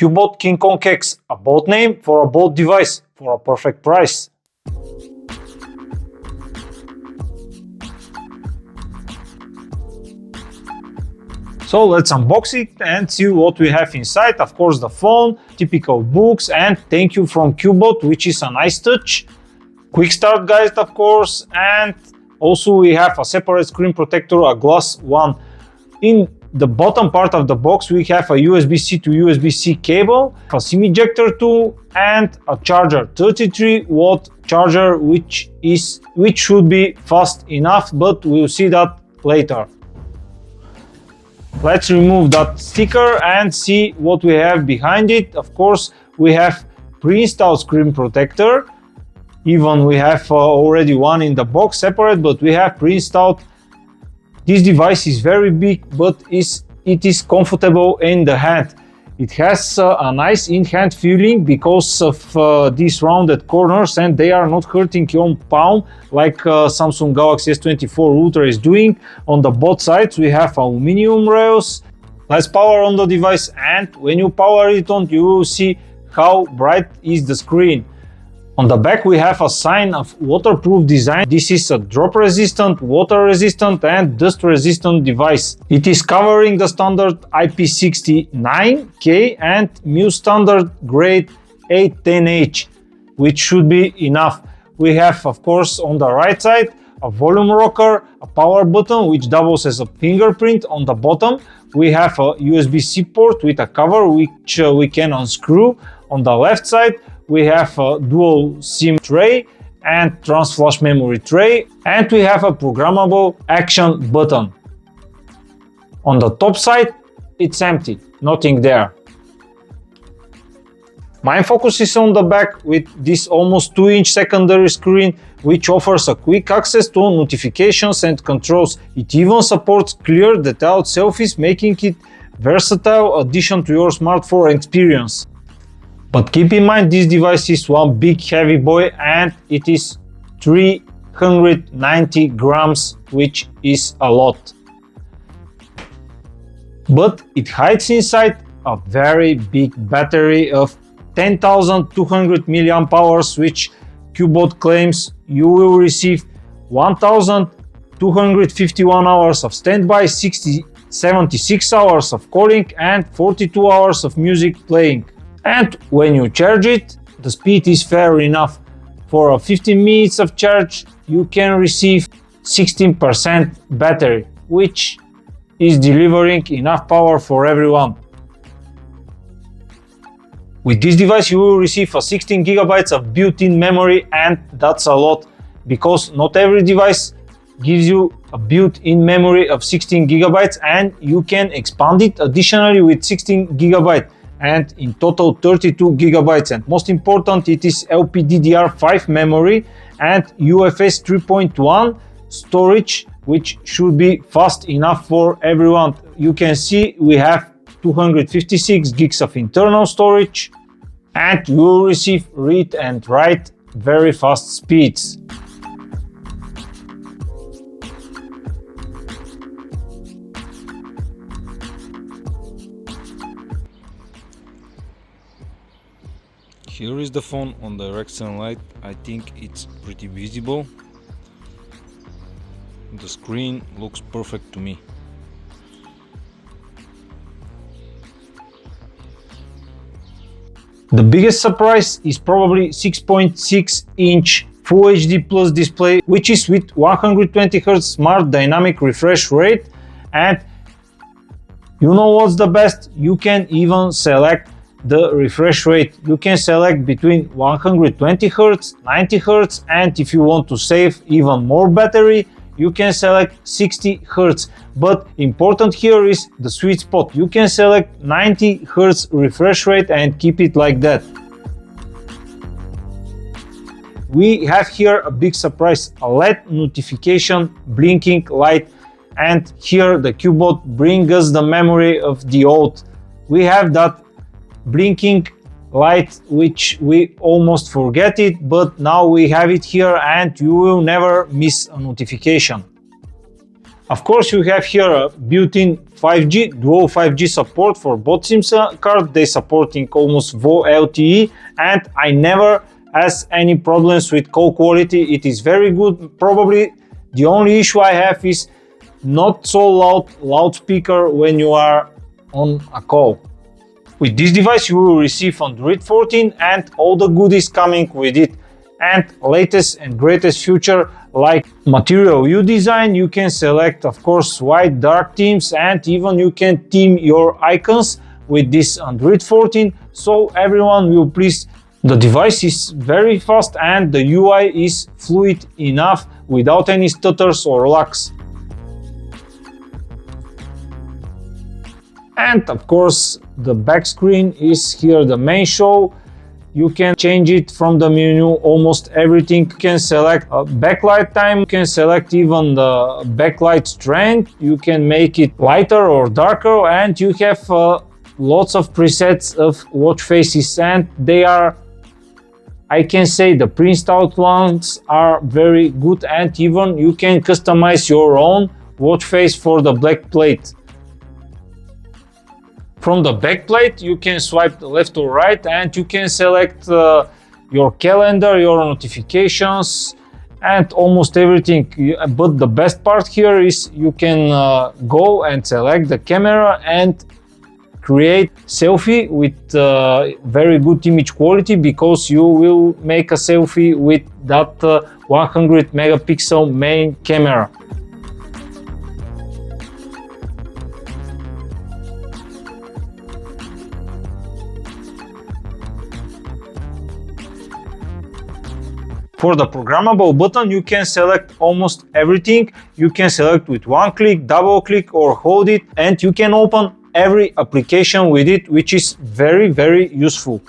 CUBOT Kingkong X, a boat name for a boat device for a perfect price. So let's unbox it and see what we have inside. Of course, the phone, typical books, and thank you from CUBOT, which is a nice touch. Quick start guide, of course, and also we have a separate screen protector, a glass one. In the bottom part of the box, we have a USB-C to USB-C cable, a SIM ejector tool, and a charger, 33-watt charger, which should be fast enough, but we'll see that later. Let's remove that sticker and see what we have behind it. Of course, we have pre-installed screen protector. Even we have already one in the box separate, but we have pre-installed. This device is very big, but it is comfortable in the hand. It has a nice in-hand feeling because of these rounded corners, and they are not hurting your palm like Samsung Galaxy S24 Ultra is doing. On the both sides we have aluminum rails. Let's power on the device, and when you power it on, you will see how bright is the screen. On the back we have a sign of waterproof design. This is a drop resistant, water resistant and dust resistant device. It is covering the standard IP69K and MIL standard grade 810H, which should be enough. We have, of course, on the right side a volume rocker, a power button which doubles as a fingerprint. On the bottom we have a USB-C port with a cover which we can unscrew. On the left side we have a dual SIM tray and trans flash memory tray, and we have a programmable action button. On the top side it's empty, nothing there. Main focus is on the back with this almost 2-inch secondary screen, which offers a quick access to notifications and controls. It even supports clear, detailed selfies, making it versatile addition to your smartphone experience. But keep in mind, this device is one big heavy boy and it is 390 grams, which is a lot. But it hides inside a very big battery of 10,200 mAh, which CUBOT claims you will receive 1,251 hours of standby, 76 hours of calling and 42 hours of music playing. And when you charge it, the speed is fair enough. For 15 minutes of charge, you can receive 16% battery, which is delivering enough power for everyone. With this device, you will receive a 16 GB of built-in memory, and that's a lot, because not every device gives you a built-in memory of 16 GB, and you can expand it additionally with 16 GB. And in total 32 GB, and most important, it is LPDDR5 memory and UFS 3.1 storage, which should be fast enough for everyone. You can see we have 256 gigs of internal storage, and you will receive read and write very fast speeds. Here is the phone on direct sunlight. I think it's pretty visible. The screen looks perfect to me. The biggest surprise is probably 6.6-inch Full HD Plus display, which is with 120 Hz smart dynamic refresh rate. And you know what's the best? You can even select the refresh rate. You can select between 120 Hz, 90 Hz, and if you want to save even more battery, you can select 60 Hz. But important here is the sweet spot. You can select 90 Hz refresh rate and keep it like that. We have here a big surprise, a LED notification blinking light, and here the CUBOT brings us the memory of the old. We have that blinking light, which we almost forget it, but now we have it here and you will never miss a notification. Of course, you have here a built-in 5G, dual 5G support for both SIM cards. They supporting almost VoLTE LTE, and I never has any problems with call quality. It is very good. Probably the only issue I have is not so loud loudspeaker when you are on a call. With this device you will receive Android 14 and all the goodies coming with it, and latest and greatest feature like Material You design. You can select, of course, white dark themes, and even you can theme your icons with this Android 14, so everyone will please. The device is very fast and the UI is fluid enough without any stutters or lags. And of course the back screen is here the main show. You can change it from the menu, almost everything. You can select backlight time, you can select even the backlight strength, you can make it lighter or darker, and you have lots of presets of watch faces, and they are, I can say, the pre-installed ones are very good, and even you can customize your own watch face for the back plate. From the back plate you can swipe left or right, and you can select your calendar, your notifications, and almost everything. But the best part here is you can go and select the camera and create selfie with very good image quality, because you will make a selfie with that 100 megapixel main camera. For the programmable button, you can select almost everything. You can select with one click, double click, or hold it, and you can open every application with it, which is very useful.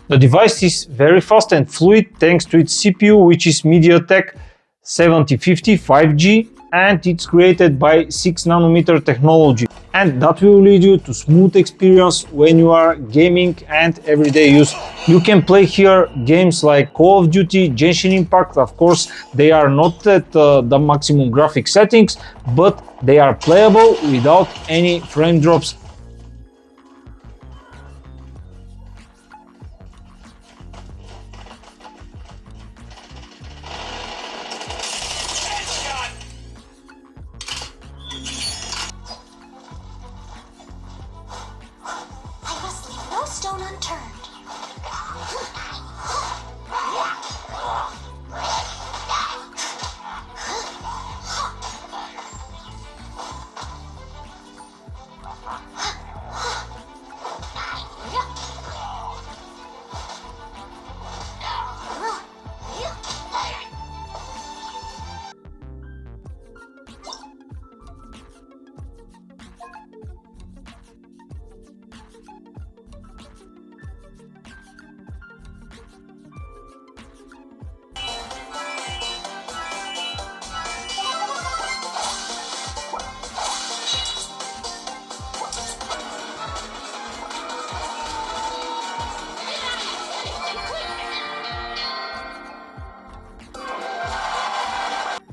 The device is very fast and fluid thanks to its CPU, which is MediaTek 7050 5G, and it's created by 6nm technology, and that will lead you to smooth experience when you are gaming and everyday use. You can play here games like Call of Duty, Genshin Impact. Of course, they are not at the maximum graphic settings, but they are playable without any frame drops. Stone unturned.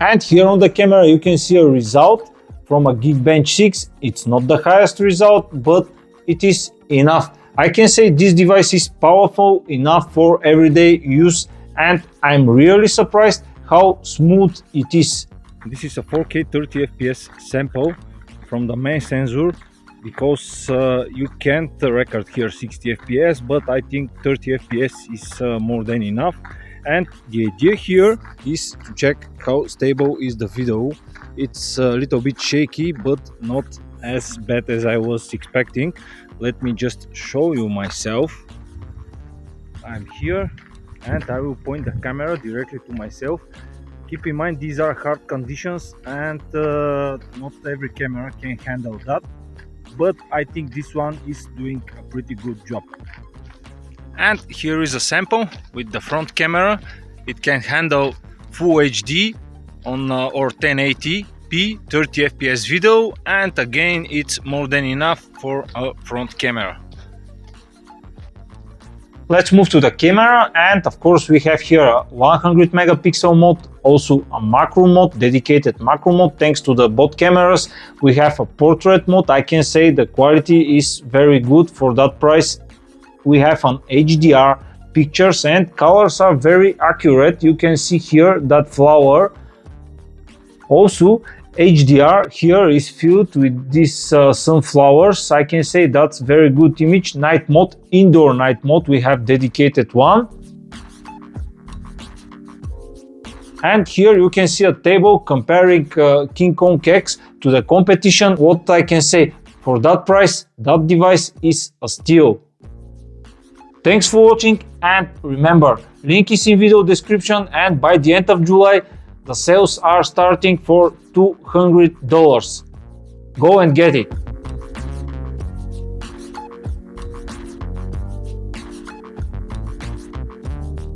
And here on the camera you can see a result from a Geekbench 6. It's not the highest result, but it is enough. I can say this device is powerful enough for everyday use, and I'm really surprised how smooth it is. This is a 4K 30 FPS sample from the main sensor, because you can't record here 60 FPS, but I think 30 FPS is more than enough. And the idea here is to check how stable is the video. It's a little bit shaky, but not as bad as I was expecting. Let me just show you myself. I'm here and I will point the camera directly to myself. Keep in mind, these are hard conditions, and not every camera can handle that, but I think this one is doing a pretty good job. And here is a sample with the front camera. It can handle Full HD on or 1080p 30 FPS video, and again it's more than enough for a front camera. Let's move to the camera, and of course we have here a 100 megapixel mode, also a macro mode, dedicated macro mode. Thanks to the bot cameras, we have a portrait mode. I can say the quality is very good for that price. We have an HDR pictures and colors are very accurate. You can see here that flower. Also HDR here is filled with these sunflowers. I can say that's very good image. Night mode, indoor night mode, we have dedicated one. And here you can see a table comparing Kingkong X to the competition. What I can say, for that price, that device is a steal. Thanks for watching, and remember, link is in video description, and by the end of July, the sales are starting for $200. Go and get it.